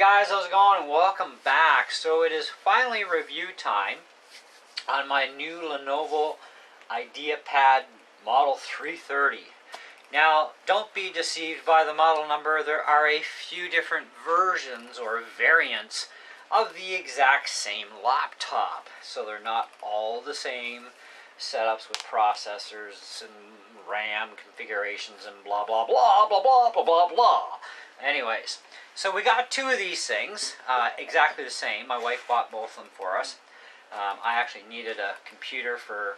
guys, how's it going? Welcome back. So it is finally review time on my new Lenovo IdeaPad Model 330. Now, don't be deceived by the model number. There are a few different versions or variants of the exact same laptop. So they're not all the same setups with processors and RAM configurations and blah blah blah blah blah blah blah blah. Anyways, so we got two of these things, exactly the same. My wife bought both of them for us. I actually needed a computer for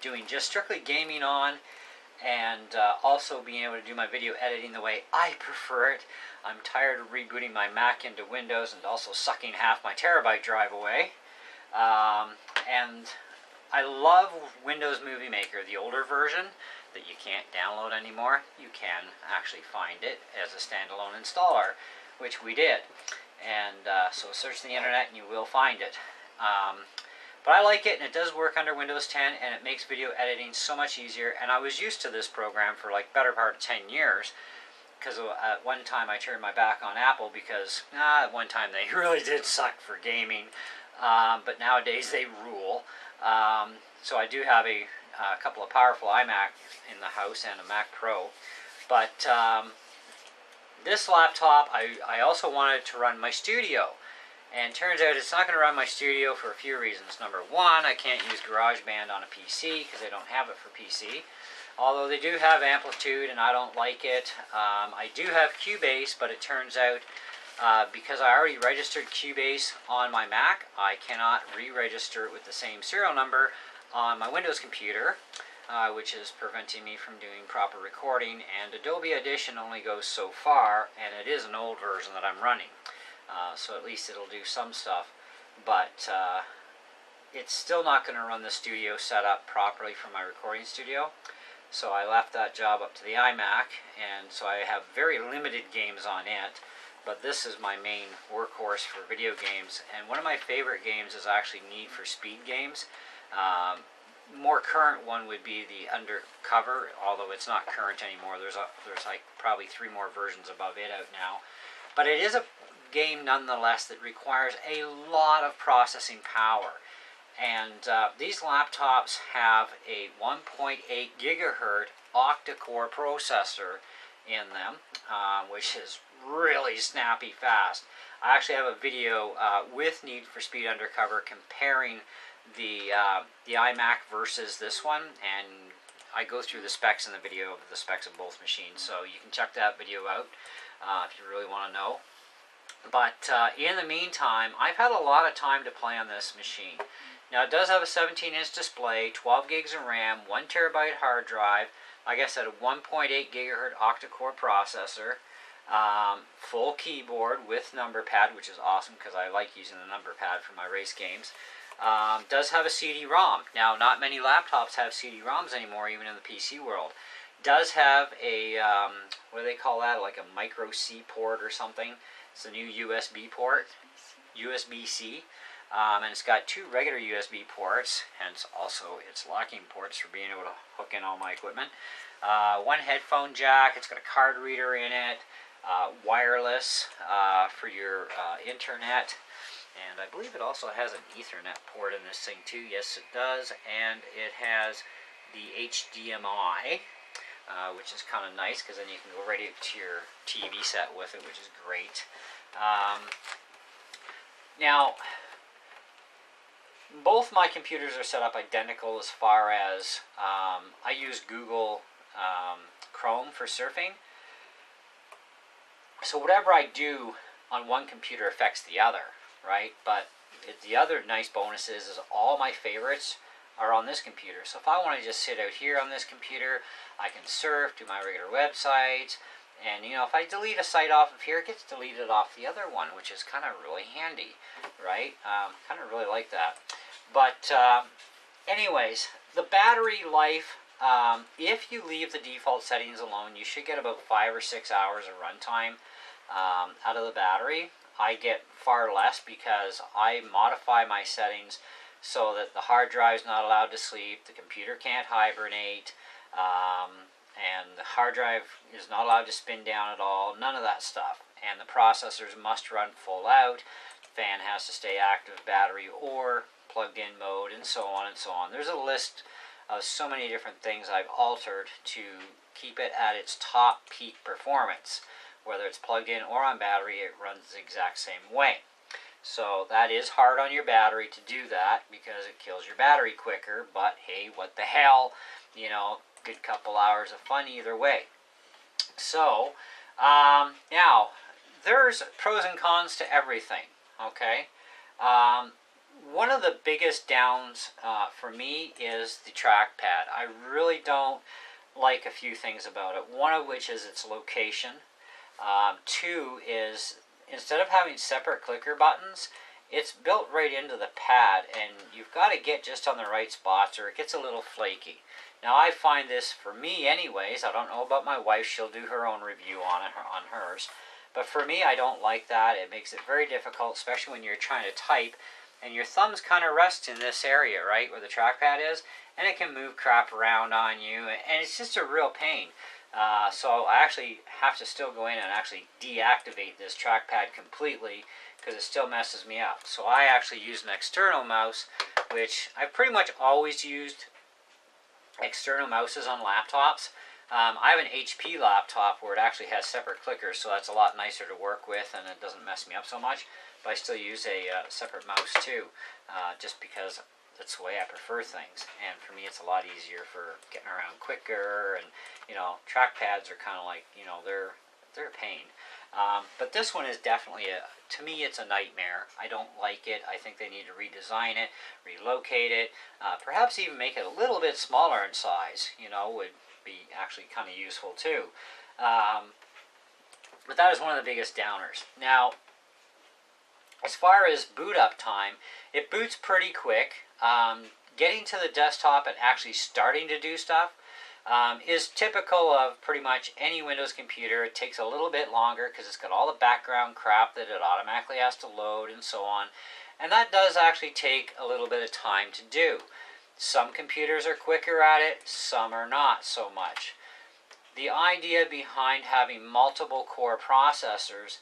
doing just strictly gaming on, and also being able to do my video editing the way I prefer it. I'm tired of rebooting my Mac into Windows and also sucking half my terabyte drive away. And I love Windows Movie Maker, the older version that you can't download anymore. You can actually find it as a standalone installer, which we did. And so search the internet and you will find it. But I like it, and it does work under Windows 10, and it makes video editing so much easier. And I was used to this program for like better part of 10 years. Because at one time I turned my back on Apple because at one time they really did suck for gaming. But nowadays they rule. So I do have a couple of powerful iMac in the house and a Mac Pro. But this laptop, I also wanted to run my studio. And turns out it's not going to run my studio for a few reasons. Number one, I can't use GarageBand on a PC because they don't have it for PC. Although they do have Amplitude and I don't like it. I do have Cubase, but it turns out because I already registered Cubase on my Mac, I cannot re-register it with the same serial number on my Windows computer, which is preventing me from doing proper recording. And Adobe Audition only goes so far, and it is an old version that I'm running. So at least it'll do some stuff. But it's still not going to run the studio setup properly for my recording studio. So I left that job up to the iMac, and so I have very limited games on it. But this is my main workhorse for video games, and one of my favorite games is actually Need for Speed games. More current one would be the Undercover, although it's not current anymore. There's like probably 3 more versions above it out now. But it is a game nonetheless that requires a lot of processing power. And these laptops have a 1.8 gigahertz octa-core processor in them, which is really snappy fast. I actually have a video with Need for Speed Undercover comparing the iMac versus this one, and I go through the specs in the video of the specs of both machines, so you can check that video out if you really want to know. But in the meantime, I've had a lot of time to play on this machine. Now it does have a 17-inch display, 12 gigs of RAM, 1 terabyte hard drive, like I said, a 1.8 gigahertz octa-core processor, full keyboard with number pad, which is awesome because I like using the number pad for my race games. Does have a CD-ROM. Now, not many laptops have CD-ROMs anymore, even in the PC world. Does have a, what do they call that, like a micro-C port or something. It's a new USB port, USB-C. And it's got 2 regular USB ports, hence also its locking ports for being able to hook in all my equipment. 1 headphone jack, it's got a card reader in it, wireless for your internet, and I believe it also has an Ethernet port in this thing too. Yes, it does, and it has the HDMI, which is kind of nice because then you can go right to your TV set with it, which is great. Now, both my computers are set up identical as far as I use Google Chrome for surfing. So whatever I do on one computer affects the other, right? But the other nice bonus is all my favorites are on this computer. So if I want to just sit out here on this computer, I can surf, do my regular websites, and you know, if I delete a site off of here, it gets deleted off the other one, which is kind of really handy, right? Kind of really like that. But anyways, the battery life, if you leave the default settings alone, you should get about 5 or 6 hours of runtime out of the battery. I get far less because I modify my settings so that the hard drive is not allowed to sleep, the computer can't hibernate, and the hard drive is not allowed to spin down at all, none of that stuff. and the processors must run full out. Fan has to stay active, battery or plugged in mode, and so on and so on. There's a list of so many different things I've altered to keep it at its top peak performance. Whether it's plugged in or on battery, it runs the exact same way. So that is hard on your battery to do that because it kills your battery quicker, but hey, what the hell, you know, good couple hours of fun either way. So now there's pros and cons to everything, okay? One of the biggest downs for me is the trackpad. I really don't like a few things about it, one of which is its location. Two is, instead of having separate clicker buttons, it's built right into the pad, and you've got to get just on the right spots or it gets a little flaky. Now I find this, for me anyways, I don't know about my wife, she'll do her own review on it, on hers, but for me I don't like that. It makes it very difficult, especially when you're trying to type and your thumbs kind of rest in this area, right, where the trackpad is, and it can move crap around on you, and it's just a real pain. So I actually have to still go in and actually deactivate this trackpad completely because it still messes me up. So I actually use an external mouse, which I've pretty much always used external mouses on laptops. I have an HP laptop where it actually has separate clickers, so that's a lot nicer to work with and it doesn't mess me up so much. But I still use a separate mouse too, just because that's the way I prefer things. And for me, it's a lot easier for getting around quicker. And you know, trackpads are kind of like, you know, they're a pain. But this one is definitely to me, it's a nightmare. I don't like it. I think they need to redesign it, relocate it, perhaps even make it a little bit smaller in size. You know, would be actually kind of useful too. But that is one of the biggest downers. Now, as far as boot up time, it boots pretty quick. Getting to the desktop and actually starting to do stuff is typical of pretty much any Windows computer. It takes a little bit longer because it's got all the background crap that it automatically has to load and so on. And that does actually take a little bit of time to do. Some computers are quicker at it, some are not so much. The idea behind having multiple core processors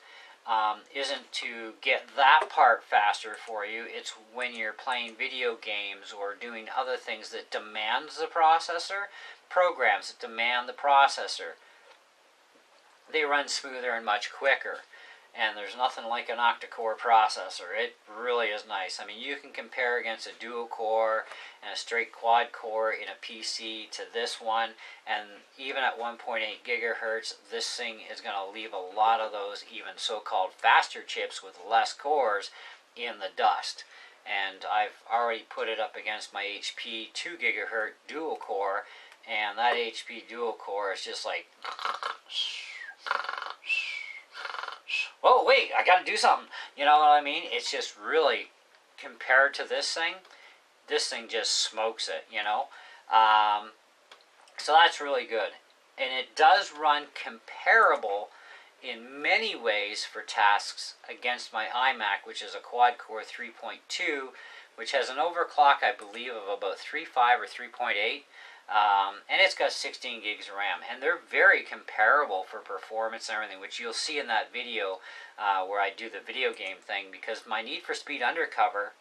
isn't to get that part faster for you. It's when you're playing video games or doing other things that demands the processor, programs that demand the processor, they run smoother and much quicker. And there's nothing like an octa-core processor. It really is nice. I mean, you can compare against a dual-core and a straight quad-core in a PC to this one, and even at 1.8 gigahertz, this thing is going to leave a lot of those even so-called faster chips with less cores in the dust. And I've already put it up against my HP 2 gigahertz dual-core, and that HP dual-core is just like... oh wait, I gotta do something. You know what I mean? It's just really, compared to this thing just smokes it, you know? So that's really good. And it does run comparable in many ways for tasks against my iMac, which is a quad-core 3.2, which has an overclock, I believe, of about 3.5 or 3.8. And it's got 16 gigs of RAM, and they're very comparable for performance and everything, which you'll see in that video where I do the video game thing, because my Need for Speed Undercover,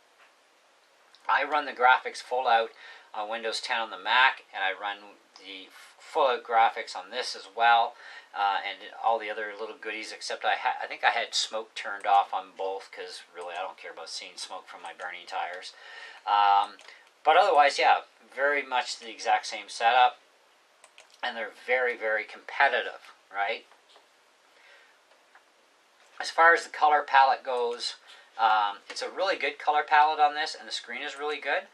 I run the graphics full out on Windows 10 on the Mac, and I run the full out graphics on this as well, and all the other little goodies, except I think I had smoke turned off on both, because really I don't care about seeing smoke from my burning tires. But otherwise, yeah, very much the exact same setup, and they're very, very competitive, right? As far as the color palette goes, it's a really good color palette on this, and the screen is really good.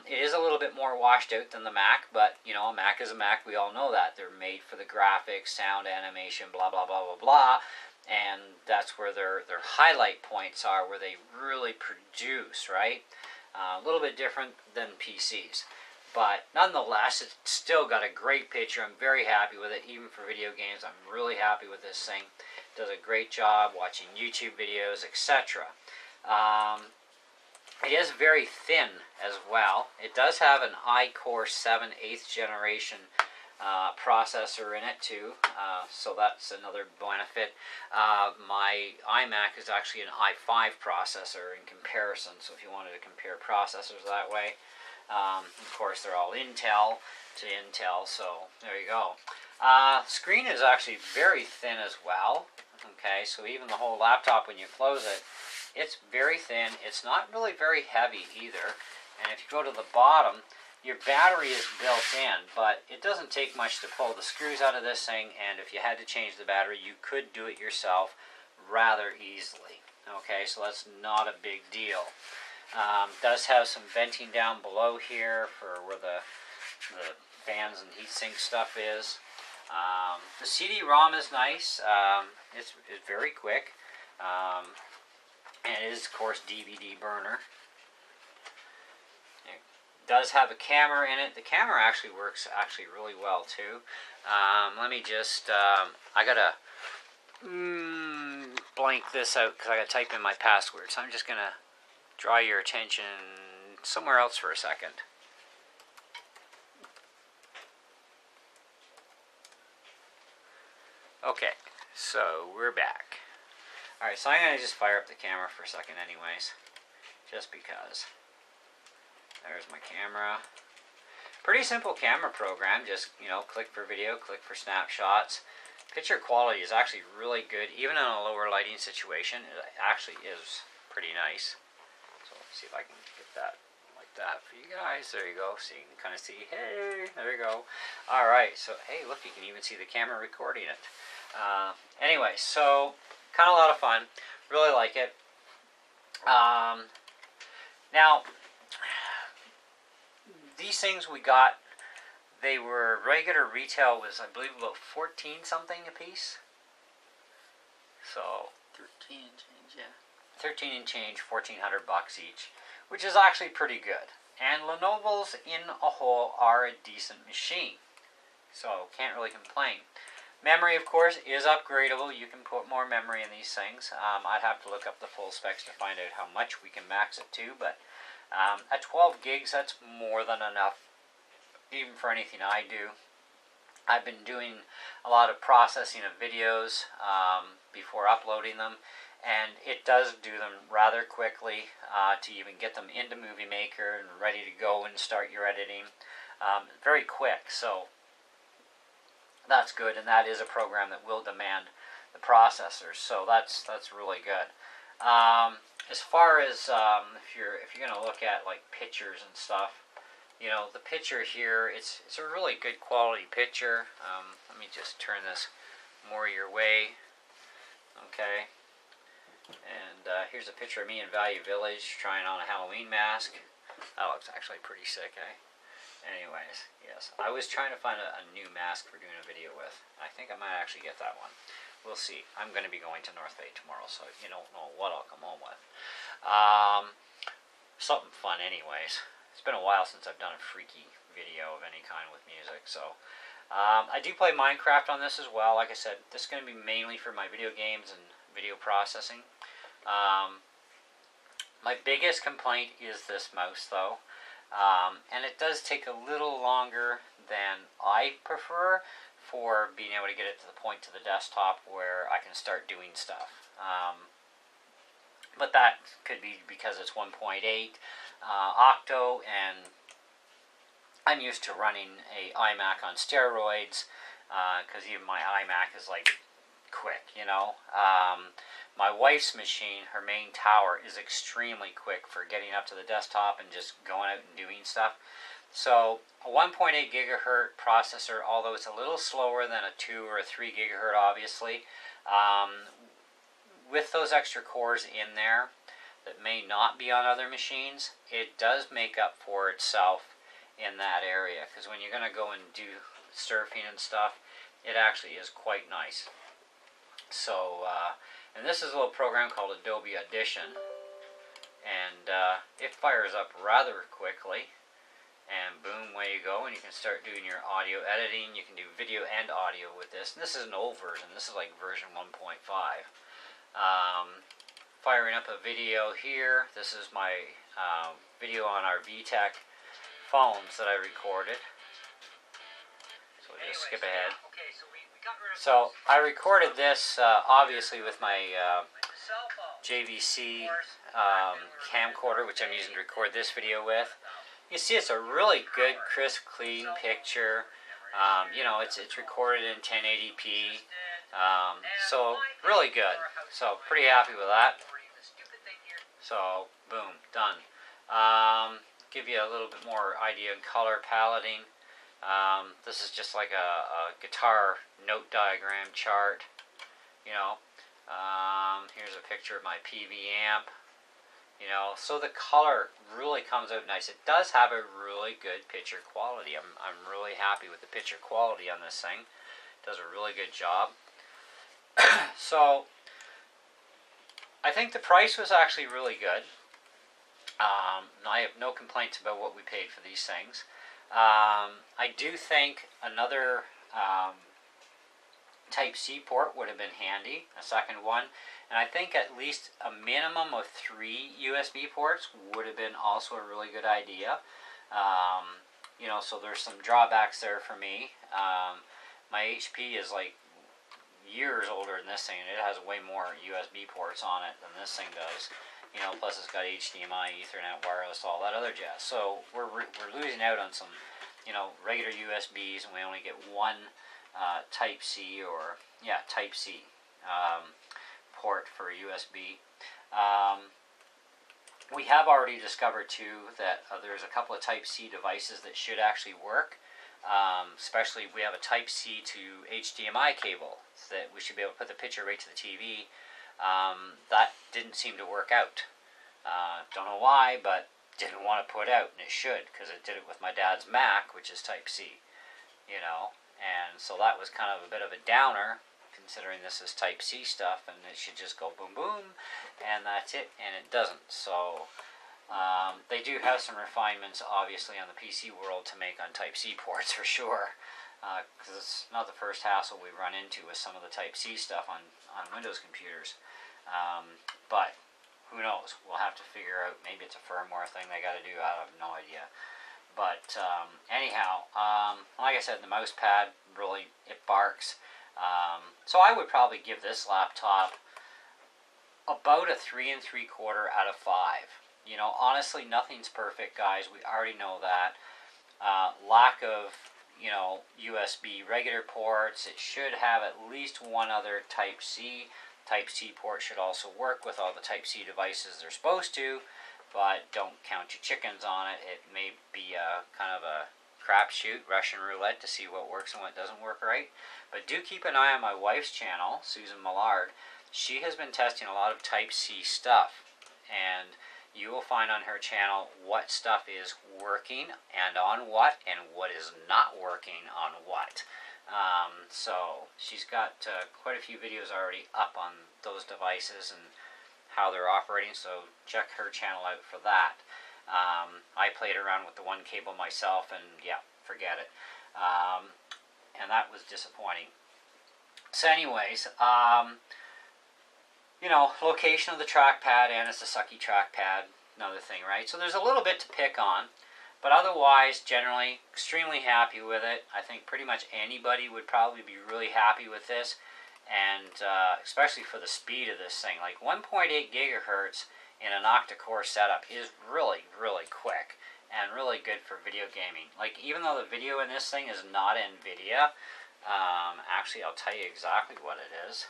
It is a little bit more washed out than the Mac, but, you know, a Mac is a Mac, we all know that. They're made for the graphics, sound, animation, blah, blah, blah, blah, blah, and that's where their highlight points are, where they really produce, right? A little bit different than PCs, but nonetheless, it's still got a great picture. I'm very happy with it, even for video games. I'm really happy with this thing. It does a great job watching YouTube videos, etc. It is very thin as well. It does have an iCore 7 8th generation processor in it too, so that's another benefit. My iMac is actually an i5 processor in comparison, so if you wanted to compare processors that way, of course they're all Intel to Intel, so there you go. Screen is actually very thin as well. Okay, so even the whole laptop, when you close it, it's very thin. It's not really very heavy either. And if you go to the bottom, your battery is built in, but it doesn't take much to pull the screws out of this thing, and if you had to change the battery, you could do it yourself rather easily. Okay, so that's not a big deal. Does have some venting down below here for where the fans and heatsink stuff is. The CD-Rom is nice. It's very quick. And it is, of course, DVD burner. It does have a camera in it. The camera actually works really well, too. Let me just... I gotta blank this out because I gotta type in my password. So I'm just gonna draw your attention somewhere else for a second. Okay, so we're back. Alright, so I'm going to just fire up the camera for a second anyways, just because. There's my camera. Pretty simple camera program, just, you know, click for video, click for snapshots. Picture quality is actually really good, even in a lower lighting situation. It actually is pretty nice. So let's see if I can get that like that for you guys. There you go, so you can kind of see, hey, there you go. Alright, so hey, look, you can even see the camera recording it. Anyway, so kind of a lot of fun. Really like it. Now, these things we got, they were regular retail was, I believe, about 14 something a piece. So 13 and change, yeah. 13 and change, $1,400 each, which is actually pretty good. And Lenovo's in a whole are a decent machine, so can't really complain. Memory, of course, is upgradable. You can put more memory in these things. I'd have to look up the full specs to find out how much we can max it to, but at 12 gigs, that's more than enough, even for anything I do. I've been doing a lot of processing of videos before uploading them, and it does do them rather quickly to even get them into Movie Maker and ready to go and start your editing. Very quick, so that's good, and that is a program that will demand the processors, so that's really good. As far as if you're going to look at like pictures and stuff, you know, the picture here, it's a really good quality picture. Let me just turn this more your way. Okay, and here's a picture of me in Value Village trying on a Halloween mask. That looks actually pretty sick, eh? Anyways, yes, I was trying to find a new mask for doing a video with. I think I might actually get that one. We'll see. I'm going to be going to North Bay tomorrow, so you don't know what I'll come home with. Something fun anyways. It's been a while since I've done a freaky video of any kind with music, so I do play Minecraft on this as well. Like I said, this is going to be mainly for my video games and video processing. My biggest complaint is this mouse, though. And it does take a little longer than I prefer for being able to get it to the point to the desktop where I can start doing stuff. But that could be because it's 1.8 octo, and I'm used to running a iMac on steroids, because even my iMac is like quick, you know. My wife's machine, her main tower, is extremely quick for getting up to the desktop and just going out and doing stuff. So a 1.8 gigahertz processor, although it's a little slower than a 2 or a 3 gigahertz, obviously, with those extra cores in there that may not be on other machines, it does make up for itself in that area. Because when you're going to go and do surfing and stuff, it actually is quite nice. So, and this is a little program called Adobe Audition, and it fires up rather quickly, and boom, away you go, and you can start doing your audio editing. You can do video and audio with this, and this is an old version. This is like version 1.5. Firing up a video here. This is my video on our VTech phones that I recorded. So we'll just skip ahead. So I recorded this obviously with my JVC camcorder, which I'm using to record this video with. You see it's a really good, crisp, clean picture. You know, it's recorded in 1080p. So really good. So pretty happy with that. So boom, done. Give you a little bit more idea of color paletting. This is just like a guitar note diagram chart. You know, here's a picture of my PV amp. You know, so the color really comes out nice. It does have a really good picture quality. I'm really happy with the picture quality on this thing. It does a really good job. So I think the price was actually really good. I have no complaints about what we paid for these things. I do think another Type-C port would have been handy, a second one, and I think at least a minimum of 3 USB ports would have been also a really good idea. You know, so there's some drawbacks there for me. My HP is like years older than this thing, and it has way more USB ports on it than this thing does. You know, plus it's got HDMI, Ethernet, wireless, all that other jazz. So we're losing out on some, you know, regular USBs, and we only get one Type-C or Type-C port for USB. We have already discovered too that there's a couple of Type-C devices that should actually work. Especially if we have a Type-C to HDMI cable, so that we should be able to put the picture right to the TV. That didn't seem to work out. Don't know why, but didn't want to put out, and it should, because it did it with my dad's Mac, which is Type-C. You know, and so that was kind of a bit of a downer, considering this is Type-C stuff, and it should just go boom boom, and that's it, and it doesn't. So they do have some refinements, obviously, on the PC world to make on Type-C ports, for sure. Because it's not the first hassle we run into with some of the Type-C stuff on Windows computers. But who knows? We'll have to figure out. Maybe it's a firmware thing they got to do. I have no idea. But anyhow, like I said, the mouse pad, really, it barks. So I would probably give this laptop about a 3 3/4 out of 5. You know, honestly, nothing's perfect, guys. We already know that. Lack of, you know, USB regular ports. It should have at least one other Type-C. Type-C port should also work with all the Type-C devices they're supposed to, but don't count your chickens on it. It may be a kind of a crapshoot, Russian roulette, to see what works and what doesn't work right. But do keep an eye on my wife's channel, Susan Millard. She has been testing a lot of Type-C stuff, and you will find on her channel what stuff is working and on what, and what is not working on what. So she's got quite a few videos already up on those devices and how they're operating, so check her channel out for that. I played around with the one cable myself, and yeah, forget it. And that was disappointing. So anyways, you know, location of the trackpad, and it's a sucky trackpad, another thing, right? So there's a little bit to pick on, but otherwise, generally, extremely happy with it. I think pretty much anybody would probably be really happy with this, and especially for the speed of this thing. Like 1.8 gigahertz in an octa-core setup is really, really quick, and really good for video gaming. Like, even though the video in this thing is not NVIDIA, actually, I'll tell you exactly what it is.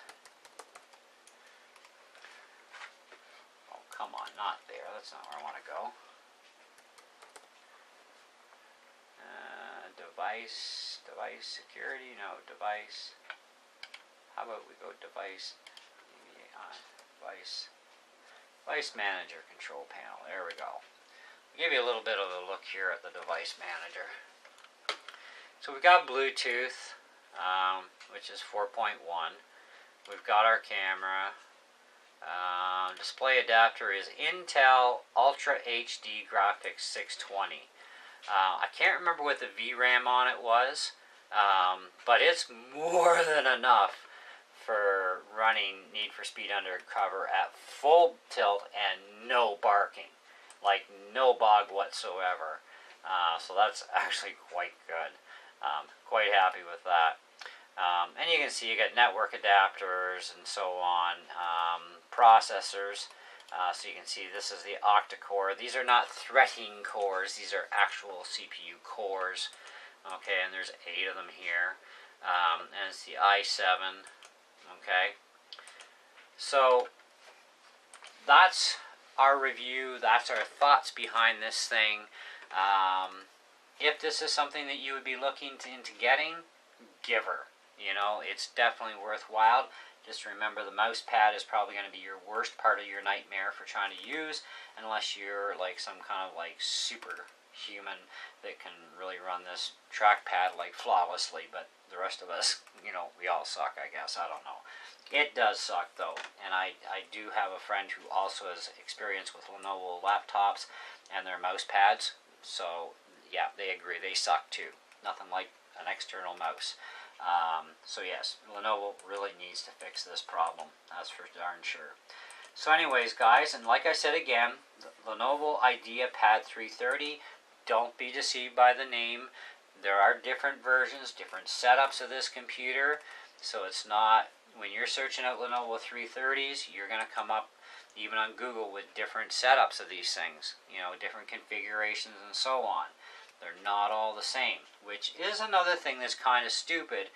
Come on, not there. That's not where I want to go. Device security, no, device. How about we go device manager control panel. There we go. I'll give you a little bit of a look here at the device manager. So we've got Bluetooth, which is 4.1. We've got our camera. Display adapter is Intel Ultra HD Graphics 620. I can't remember what the VRAM on it was, but it's more than enough for running Need for Speed Undercover at full tilt and no barking, like no bog whatsoever. So that's actually quite good. Quite happy with that. And you can see you got network adapters and so on, processors. So you can see this is the octa-core. These are not threading cores. These are actual CPU cores. Okay, and there's 8 of them here. And it's the i7. Okay. So that's our review. That's our thoughts behind this thing. If this is something that you would be looking into getting, give her. You know, it's definitely worthwhile. Just remember the mouse pad is probably going to be your worst part of your nightmare for trying to use, unless you're like some kind of like superhuman that can really run this trackpad like flawlessly. But the rest of us, you know, we all suck, I guess. I don't know. It does suck though, and I do have a friend who also has experience with Lenovo laptops and their mouse pads. So yeah, they agree, they suck too. Nothing like an external mouse. So yes, Lenovo really needs to fix this problem. That's for darn sure. So anyways, guys, and like I said again, the Lenovo IdeaPad 330, don't be deceived by the name. There are different versions, different setups of this computer. So it's not, when you're searching out Lenovo 330s, you're going to come up even on Google with different setups of these things. You know, different configurations and so on. They're not all the same, which is another thing that's kind of stupid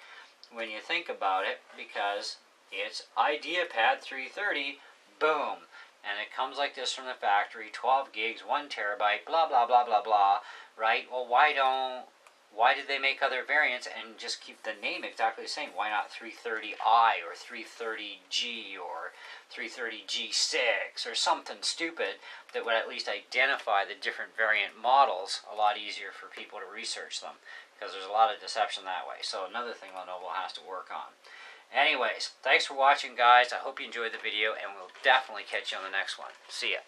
when you think about it, because it's IdeaPad 330, boom, and it comes like this from the factory, 12 gigs, 1 terabyte, blah, blah, blah, blah, blah, right? Well, why did they make other variants and just keep the name exactly the same? Why not 330i or 330G or 330G6 or something stupid that would at least identify the different variant models a lot easier for people to research them, because there's a lot of deception that way. So another thing Lenovo has to work on. Anyways, thanks for watching, guys. I hope you enjoyed the video, and we'll definitely catch you on the next one. See ya.